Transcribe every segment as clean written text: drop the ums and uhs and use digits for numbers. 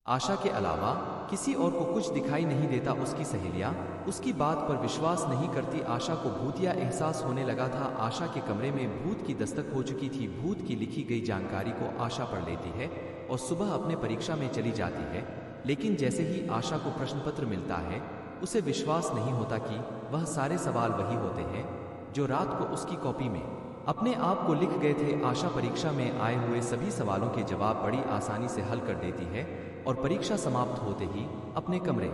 आशा के अलावा किसी और को कुछ दिखाई नहीं देता। उसकी सहेलियां उसकी बात पर विश्वास नहीं करती। आशा को भूतिया एहसास होने लगा था। आशा के कमरे में भूत की दस्तक हो चुकी थी। भूत की लिखी गई जानकारी को आशा पढ़ लेती है और सुबह अपने परीक्षा में चली जाती है। लेकिन जैसे ही आशा को प्रश्न पत्र मिलता है, उसे विश्वास नहीं होता कि वह सारे सवाल वही होते हैं जो रात को उसकी कॉपी में अपने आप को लिख गए थे। आशा परीक्षा में आए हुए सभी सवालों के जवाब बड़ी आसानी से हल कर देती है और परीक्षा समाप्त होते ही अपने कमरे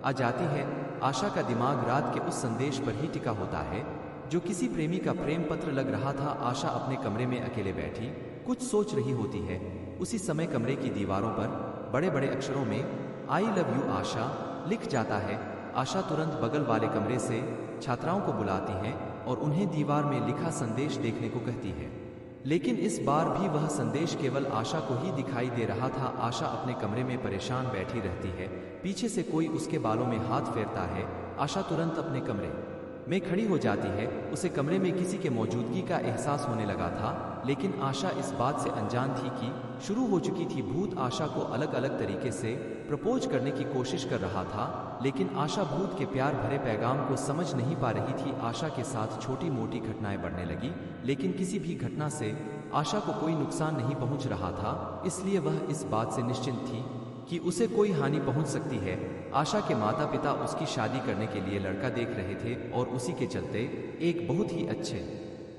आ जाती है। आशा का दिमाग रात के उस संदेश पर ही टिका होता है जो किसी प्रेमी का प्रेम पत्र लग रहा था। आशा अपने कमरे में अकेले बैठी कुछ सोच रही होती है। उसी समय कमरे की दीवारों पर बड़े बड़े अक्षरों में आई लव यू आशा लिख जाता है। आशा तुरंत बगल वाले कमरे से छात्राओं को बुलाती है और उन्हें दीवार में लिखा संदेश देखने को कहती है। लेकिन इस बार भी वह संदेश केवल आशा को ही दिखाई दे रहा था। आशा अपने कमरे में परेशान बैठी रहती है। पीछे से कोई उसके बालों में हाथ फेरता है। आशा तुरंत अपने कमरे में खड़ी हो जाती है। उसे कमरे में किसी के मौजूदगी का एहसास होने लगा था, लेकिन आशा इस बात से अनजान थी कि शुरू हो चुकी थी। भूत आशा को अलग अलग तरीके से प्रपोज करने की कोशिश कर रहा था, लेकिन आशा भूत के प्यार भरे पैगाम को समझ नहीं पा रही थी। आशा के साथ छोटी मोटी घटनाएं बढ़ने लगी, लेकिन किसी भी घटना से आशा को कोई नुकसान नहीं पहुंच रहा था। इसलिए वह इस बात से निश्चिंत थी कि उसे कोई हानि पहुंच सकती है। आशा के माता पिता उसकी शादी करने के लिए लड़का देख रहे थे और उसी के चलते एक बहुत ही अच्छे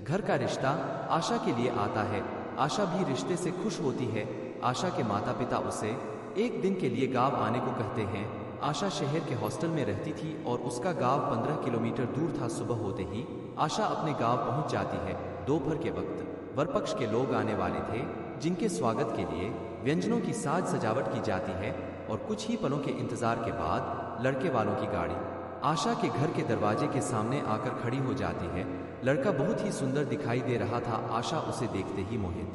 घर का रिश्ता आशा के लिए आता है। आशा भी रिश्ते से खुश होती है। आशा के माता पिता उसे एक दिन के लिए गांव आने को कहते हैं। आशा शहर के हॉस्टल में रहती थी और उसका गांव 15 किलोमीटर दूर था। सुबह होते ही आशा अपने गांव पहुंच जाती है। दोपहर के वक्त वरपक्ष के लोग आने वाले थे, जिनके स्वागत के लिए व्यंजनों की साज सजावट की जाती है और कुछ ही पलों के इंतजार के बाद लड़के वालों की गाड़ी आशा के घर के दरवाजे के सामने आकर खड़ी हो जाती है। लड़का बहुत ही सुंदर दिखाई दे रहा था। आशा उसे देखते ही मोहित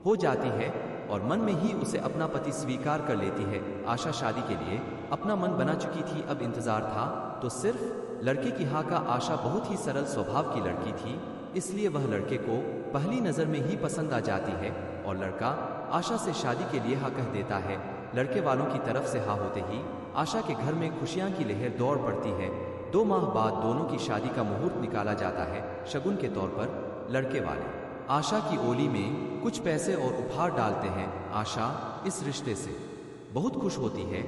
हो जाती है और मन में ही उसे अपना पति स्वीकार कर लेती है। आशा शादी के लिए अपना मन बना चुकी थी। अब इंतजार था तो सिर्फ लड़के की हाँ का। आशा बहुत ही सरल स्वभाव की लड़की थी, इसलिए वह लड़के को पहली नजर में ही पसंद आ जाती है और लड़का आशा से शादी के लिए हाँ कह देता है। लड़के वालों की तरफ से हाँ होते ही आशा के घर में खुशियां की लहर दौड़ पड़ती है। 2 माह बाद दोनों की शादी का मुहूर्त निकाला जाता है। शगुन के तौर पर लड़के वाले आशा की ओली में कुछ पैसे और उपहार डालते हैं। आशा इस रिश्ते से बहुत खुश होती है,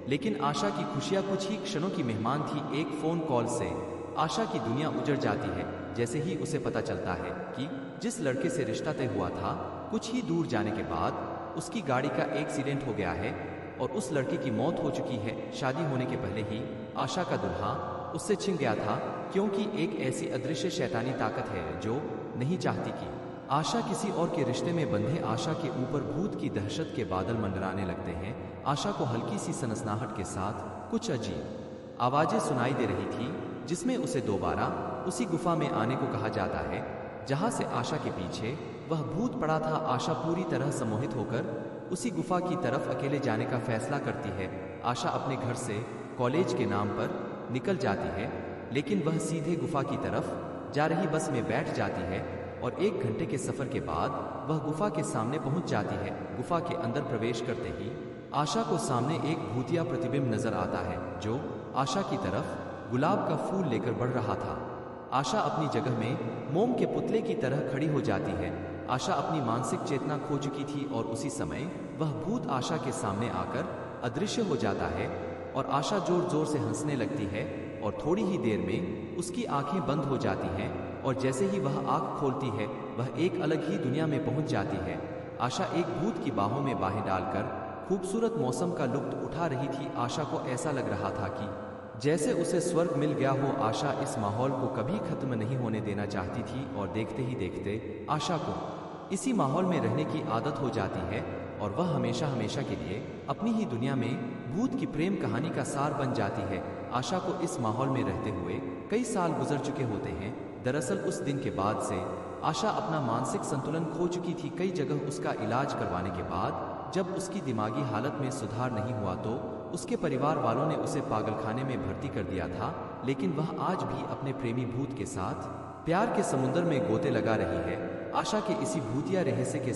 लेकिन आशा की खुशियां कुछ ही क्षणों की मेहमान थी। एक फोन कॉल से आशा की दुनिया उजड़ जाती है। जैसे ही उसे पता चलता है कि जिस लड़के से रिश्ता तय हुआ था, कुछ ही दूर जाने के बाद उसकी गाड़ी का एक्सीडेंट हो गया है और उस लड़के की मौत हो चुकी है। शादी होने के पहले ही आशा का दुल्हा उससे छिन गया था, क्योंकि एक ऐसी अदृश्य शैतानी ताकत है जो नहीं चाहती कि आशा किसी और के रिश्ते में बंधे। आशा के ऊपर भूत की दहशत के बादल मंडराने लगते हैं। आशा को हल्की सी सनसनाहट के साथ कुछ अजीब आवाजें सुनाई दे रही थी, जिसमें उसे दोबारा उसी गुफा में आने को कहा जाता है जहां से आशा के पीछे वह भूत पड़ा था। आशा पूरी तरह सम्मोहित होकर उसी गुफा की तरफ अकेले जाने का फैसला करती है। आशा अपने घर से कॉलेज के नाम पर निकल जाती है, लेकिन वह सीधे गुफा की तरफ जा रही बस में बैठ जाती है और 1 घंटे के सफर के बाद वह गुफा के सामने पहुंच जाती है। गुफा के अंदर प्रवेश करते ही आशा को सामने एक भूतिया प्रतिबिंब नजर आता है जो आशा की तरफ गुलाब का फूल लेकर बढ़ रहा था। आशा अपनी जगह में मोम के पुतले की तरह खड़ी हो जाती है। आशा अपनी मानसिक चेतना खो चुकी थी और उसी समय वह भूत आशा के सामने आकर अदृश्य हो जाता है और आशा जोर जोर से हंसने लगती है और थोड़ी ही देर में उसकी आंखें बंद हो जाती हैं और जैसे ही वह आंख खोलती है, वह एक अलग ही दुनिया में पहुंच जाती है। आशा एक भूत की बाहों में बाहें डालकर खूबसूरत मौसम का लुत्फ उठा रही थी। आशा को ऐसा लग रहा था कि जैसे उसे स्वर्ग मिल गया हो। आशा इस माहौल को कभी खत्म नहीं होने देना चाहती थी और देखते ही देखते आशा को इसी माहौल में रहने की आदत हो जाती है और वह हमेशा हमेशा के लिए अपनी ही दुनिया में भूत की प्रेम कहानी का सार बन जाती है। आशा को इस माहौल में रहते हुए कई साल गुजर चुके होते हैं। दरअसल उस दिन के बाद से आशा अपना मानसिक संतुलन खो चुकी थी। कई जगह उसका इलाज करवाने के बाद जब उसकी दिमागी हालत में सुधार नहीं हुआ तो उसके परिवार वालों ने उसे पागलखाने में भर्ती कर दिया था, लेकिन वह आज भी अपने प्रेमी भूत के साथ प्यार के समुद्र में गोते लगा रही है। आशा के इसी भूतिया रहस्य के